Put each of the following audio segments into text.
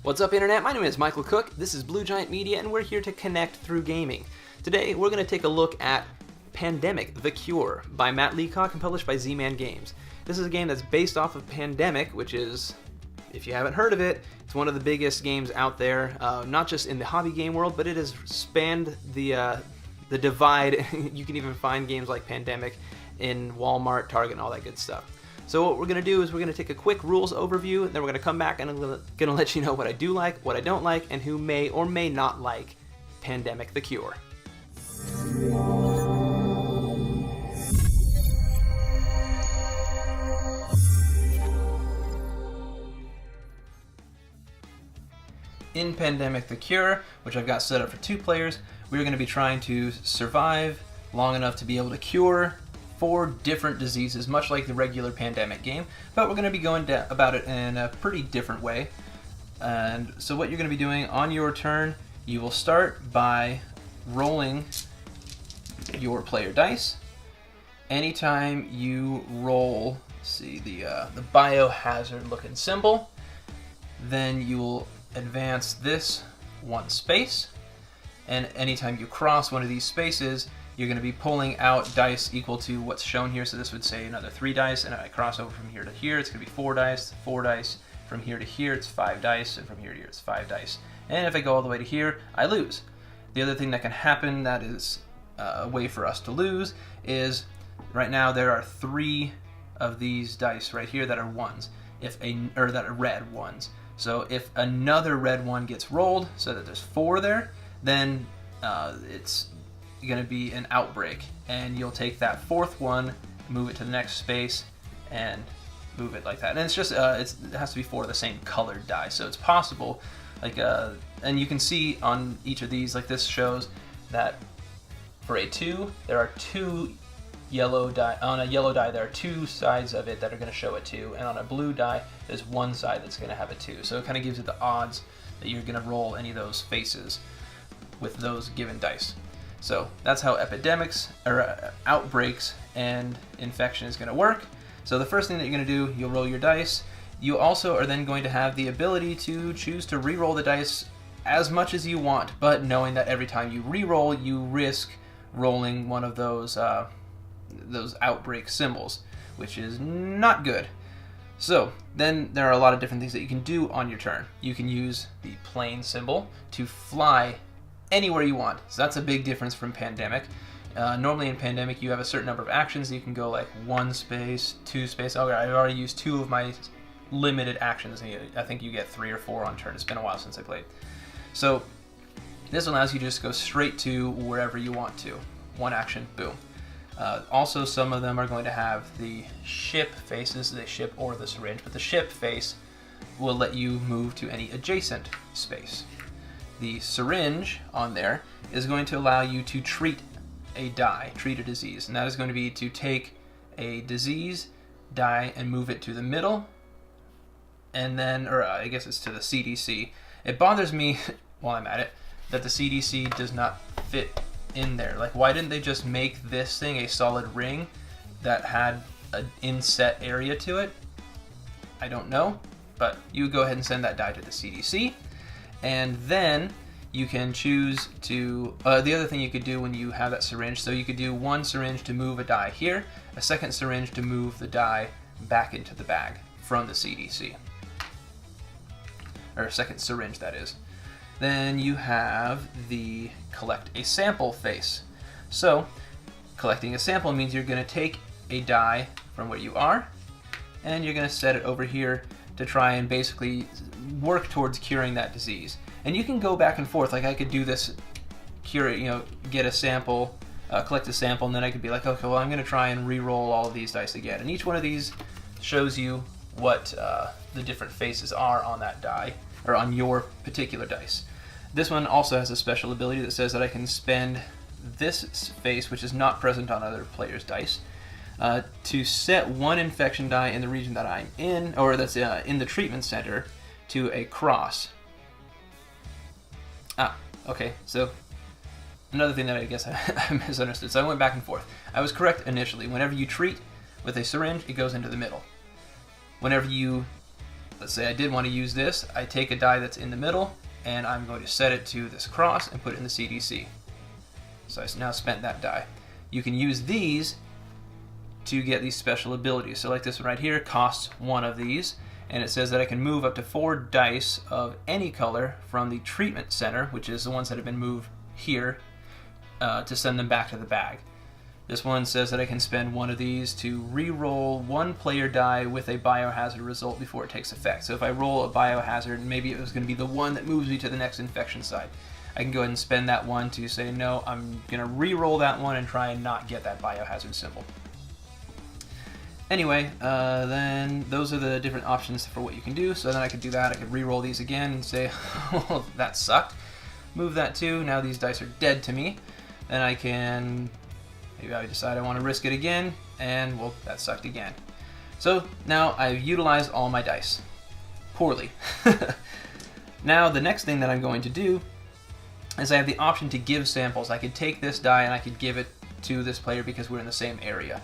What's up, Internet? My name is Michael Cook. This is Blue Giant Media, and we're here to connect through gaming. Today, we're going to take a look at Pandemic: The Cure by Matt Leacock and published by Z-Man Games. This is a game that's based off of Pandemic, which is, if you haven't heard of it, it's one of the biggest games out there, not just in the hobby game world, but it has spanned the divide. You can even find games like Pandemic in Walmart, Target, and all that good stuff. So what we're going to do is we're going to take a quick rules overview, and then we're going to come back and I'm going to let you know what I do like, what I don't like, and who may or may not like Pandemic: The Cure. In Pandemic: The Cure, which I've got set up for 2 players, we're going to be trying to survive long enough to be able to cure 4 different diseases, much like the regular Pandemic game, but we're going to be going about it in a pretty different way. And so what you're going to be doing on your turn, you will start by rolling your player dice. Anytime you roll, see the biohazard looking symbol, then you will advance this 1 space, and anytime you cross one of these spaces, you're going to be pulling out dice equal to what's shown here. So this would say another 3 dice, and if I cross over from here to here, it's going to be 4 dice. 4 dice. From here to here, it's 5 dice, and from here to here, it's 5 dice. And if I go all the way to here, I lose. The other thing that can happen that is a way for us to lose is, right now there are 3 of these dice right here that are ones, that are red ones. So if another red one gets rolled, so that there's 4 there, then it's going to be an outbreak, and you'll take that 4th one, move it to the next space, and move it like that. And it's just it has to be 4 of the same colored die, so it's possible. And you can see on each of these, like this shows that for a 2, there are 2 yellow die. On a yellow die, there are 2 sides of it that are going to show a 2, and on a blue die, there's 1 side that's going to have a 2. So it kind of gives you the odds that you're going to roll any of those faces with those given dice. So that's how epidemics or outbreaks and infection is going to work. So the first thing that you're going to do, you'll roll your dice. You also are then going to have the ability to choose to re-roll the dice as much as you want, but knowing that every time you re-roll, you risk rolling one of those outbreak symbols, which is not good. So then there are a lot of different things that you can do on your turn. You can use the plane symbol to fly anywhere you want. So that's a big difference from Pandemic. Normally in Pandemic you have a certain number of actions. You can go like 1 space, 2 space. Okay, I've already used 2 of my limited actions. I think you get 3 or 4 on turn. It's been a while since I played. So this allows you to just go straight to wherever you want to. 1 action, boom. Also, some of them are going to have the ship faces, the ship or the syringe, but the ship face will let you move to any adjacent space. The syringe on there is going to allow you to treat a disease, and that is going to be to take a disease die and move it to the middle, and then, or I guess it's to the CDC. It bothers me while I'm at it that the CDC does not fit in there. Like, why didn't they just make this thing a solid ring that had an inset area to it? I don't know, but you go ahead and send that die to the CDC. And then you can choose to, the other thing you could do when you have that syringe, so you could do 1 syringe to move a die here, a 2nd syringe to move the die back into the bag from the CDC. Or 2nd syringe, that is. Then you have the collect a sample face. So collecting a sample means you're going to take a die from where you are, and you're going to set it over here to try and basically work towards curing that disease. And you can go back and forth. Like, I could do this, get a sample, collect a sample, and then I could be like, okay, well, I'm going to try and re-roll all of these dice again. And each one of these shows you what the different faces are on that die, or on your particular dice. This one also has a special ability that says that I can spend this face, which is not present on other players' dice, to set 1 infection die in the region that I'm in, or that's in the treatment center, to a cross. Okay, so another thing that I guess I misunderstood. So I went back and forth. I was correct initially. Whenever you treat with a syringe, it goes into the middle. Whenever you let's say I did want to use this, I take a die that's in the middle, and I'm going to set it to this cross and put it in the CDC. So I now spent that die. You can use these to get these special abilities. So like this one right here costs 1 of these, and it says that I can move up to 4 dice of any color from the treatment center, which is the ones that have been moved here, to send them back to the bag. This one says that I can spend 1 of these to re-roll 1 player die with a biohazard result before it takes effect. So if I roll a biohazard, maybe it was going to be the one that moves me to the next infection site, I can go ahead and spend that 1 to say, no, I'm going to re-roll that one and try and not get that biohazard symbol. Anyway, then those are the different options for what you can do. So then I could do that. I could re-roll these again and say, oh, that sucked. Move that too. Now these dice are dead to me. Then I can... Maybe I decide I want to risk it again, and well, that sucked again. So now I've utilized all my dice. Poorly. Now the next thing that I'm going to do is I have the option to give samples. I could take this die and I could give it to this player because we're in the same area.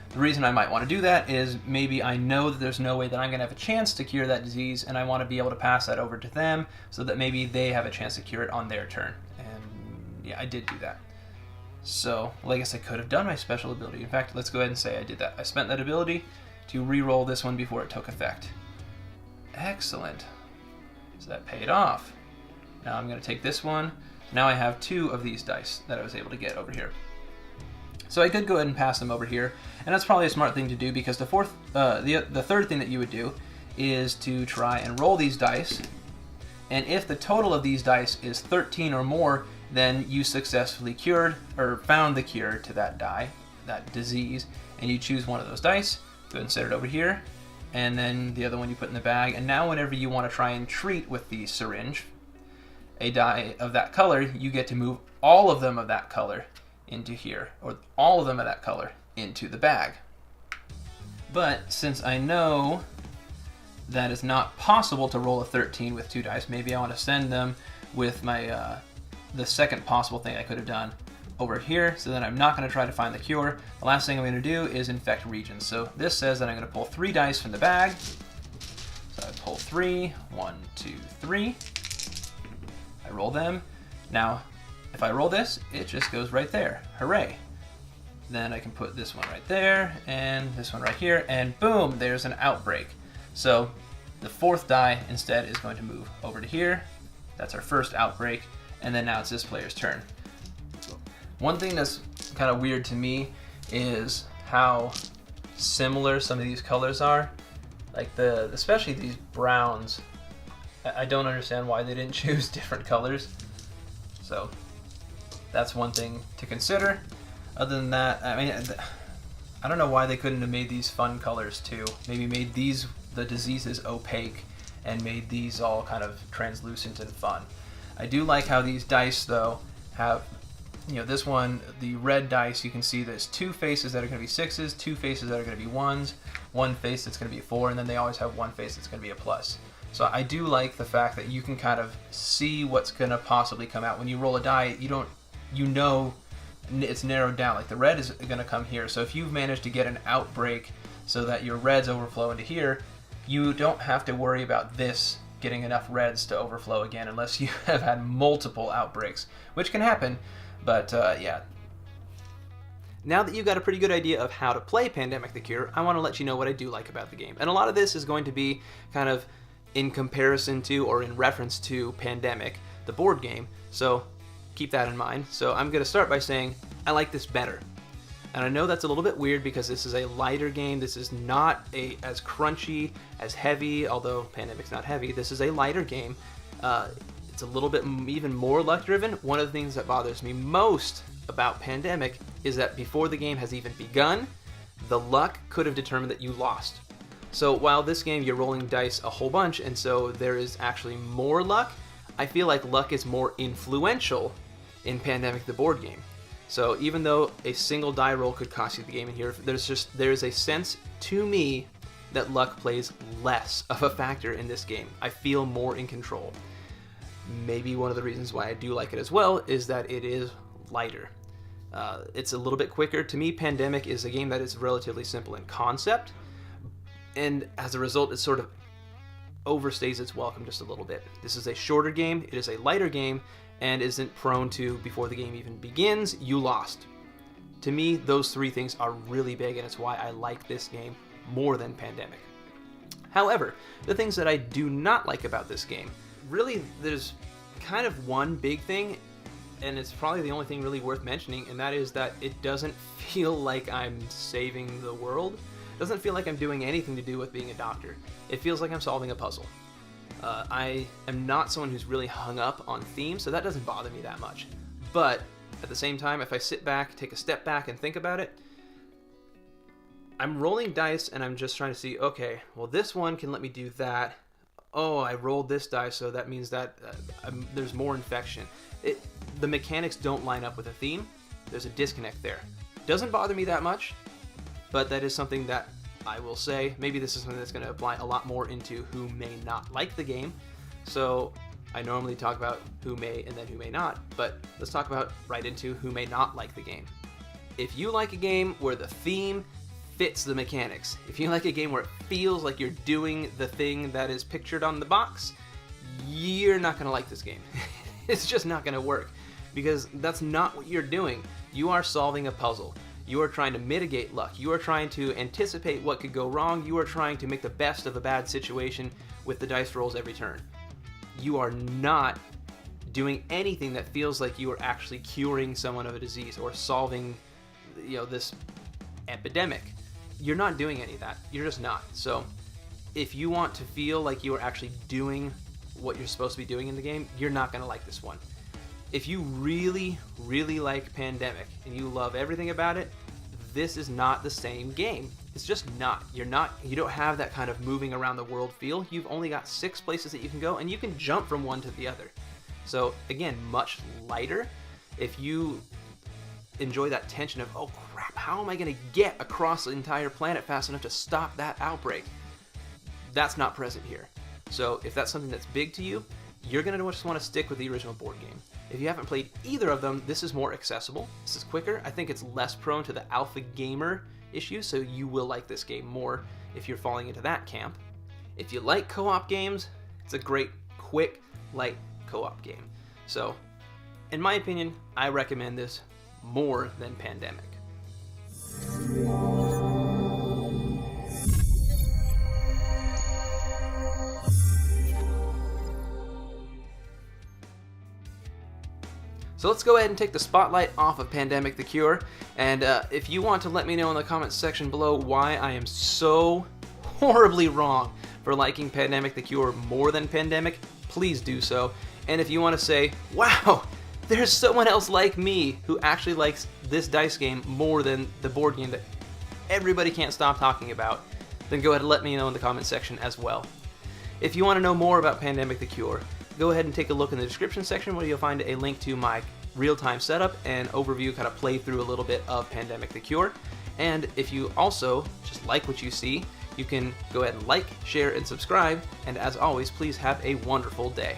The reason I might want to do that is maybe I know that there's no way that I'm going to have a chance to cure that disease, and I want to be able to pass that over to them so that maybe they have a chance to cure it on their turn. And yeah, I did do that. So, well, I guess I could have done my special ability. In fact, let's go ahead and say I did that. I spent that ability to re-roll this one before it took effect. Excellent. So that paid off. Now I'm going to take this one. Now I have 2 of these dice that I was able to get over here. So I could go ahead and pass them over here, and that's probably a smart thing to do because the third thing that you would do is to try and roll these dice, and if the total of these dice is 13 or more, then you successfully cured or found the cure to that die, that disease, and you choose one of those dice, go ahead and set it over here, and then the other one you put in the bag. And now whenever you want to try and treat with the syringe a die of that color, you get to move all of them of that color into here, or all of them of that color into the bag. But since I know that it's not possible to roll a 13 with 2 dice, maybe I want to send them with my the second possible thing I could have done over here, so then I'm not going to try to find the cure. The last thing I'm going to do is infect regions. So this says that I'm going to pull 3 dice from the bag. So I pull 3, 1, 2, 3. I roll them. Now, if I roll this, it just goes right there. Hooray. Then I can put this one right there, and this one right here, and boom, there's an outbreak. So the 4th die instead is going to move over to here. That's our first outbreak. And then now it's this player's turn. One thing that's kind of weird to me is how similar some of these colors are. Like especially these browns. I don't understand why they didn't choose different colors. So that's one thing to consider. Other than that, I mean, I don't know why they couldn't have made these fun colors too. Maybe made these, the diseases, opaque, and made these all kind of translucent and fun. I do like how these dice, though, have, you know, this one, the red dice, you can see there's 2 faces that are going to be 6s, 2 faces that are going to be 1s, 1 face that's going to be a 4, and then they always have 1 face that's going to be a plus. So I do like the fact that you can kind of see what's going to possibly come out. When you roll a die, you know it's narrowed down. Like the red is going to come here. So if you've managed to get an outbreak so that your reds overflow into here, you don't have to worry about this getting enough reds to overflow again unless you have had multiple outbreaks, which can happen, but yeah. Now that you've got a pretty good idea of how to play Pandemic the Cure, I want to let you know what I do like about the game. And a lot of this is going to be kind of in comparison to or in reference to Pandemic, the board game, so keep that in mind. So I'm going to start by saying I like this better. And I know that's a little bit weird because this is a lighter game. This is not as crunchy, as heavy, although Pandemic's not heavy. This is a lighter game. It's a little bit even more luck-driven. One of the things that bothers me most about Pandemic is that before the game has even begun, the luck could have determined that you lost. So while this game you're rolling dice a whole bunch, and so there is actually more luck, I feel like luck is more influential in Pandemic the board game. So even though a single die roll could cost you the game in here, there's a sense to me that luck plays less of a factor in this game. I feel more in control. Maybe one of the reasons why I do like it as well is that it is lighter. It's a little bit quicker. To me, Pandemic is a game that is relatively simple in concept, and as a result, it's sort of overstays its welcome just a little bit. This is a shorter game, it is a lighter game, and isn't prone to, before the game even begins, you lost. To me, those three things are really big, and it's why I like this game more than Pandemic. However, the things that I do not like about this game, really there's kind of one big thing, and it's probably the only thing really worth mentioning, and that is that it doesn't feel like I'm saving the world. It doesn't feel like I'm doing anything to do with being a doctor. It feels like I'm solving a puzzle. I am not someone who's really hung up on themes, so that doesn't bother me that much. But at the same time, if I sit back, take a step back and think about it, I'm rolling dice and I'm just trying to see, okay, well this one can let me do that. Oh, I rolled this dice, so that means that there's more infection. The mechanics don't line up with a theme. There's a disconnect there. Doesn't bother me that much, but that is something that I will say. Maybe this is something that's going to apply a lot more into who may not like the game. So I normally talk about who may and then who may not, but let's talk about right into who may not like the game. If you like a game where the theme fits the mechanics, if you like a game where it feels like you're doing the thing that is pictured on the box, you're not going to like this game. It's just not going to work, because that's not what you're doing. You are solving a puzzle. You are trying to mitigate luck. You are trying to anticipate what could go wrong. You are trying to make the best of a bad situation with the dice rolls every turn. You are not doing anything that feels like you are actually curing someone of a disease or solving, this epidemic. You're not doing any of that. You're just not. So if you want to feel like you are actually doing what you're supposed to be doing in the game, you're not going to like this one. If you really, really like Pandemic and you love everything about it, this is not the same game. It's just not. You don't have that kind of moving around the world feel. You've only got 6 places that you can go, and you can jump from one to the other. So again, much lighter. If you enjoy that tension of, oh crap, how am I going to get across the entire planet fast enough to stop that outbreak? That's not present here. So if that's something that's big to you, you're going to just want to stick with the original board game. If you haven't played either of them, this is more accessible. This is quicker. I think it's less prone to the alpha gamer issue, so you will like this game more if you're falling into that camp. If you like co-op games, it's a great, quick, light co-op game. So, in my opinion, I recommend this more than Pandemic. So let's go ahead and take the spotlight off of Pandemic the Cure, and if you want to let me know in the comments section below why I am so horribly wrong for liking Pandemic the Cure more than Pandemic, please do so. And if you want to say, wow, there's someone else like me who actually likes this dice game more than the board game that everybody can't stop talking about, then go ahead and let me know in the comments section as well. If you want to know more about Pandemic the Cure, go ahead and take a look in the description section where you'll find a link to my real-time setup and overview, kind of play through a little bit of Pandemic the Cure. And if you also just like what you see, you can go ahead and like, share, and subscribe. And as always, please have a wonderful day.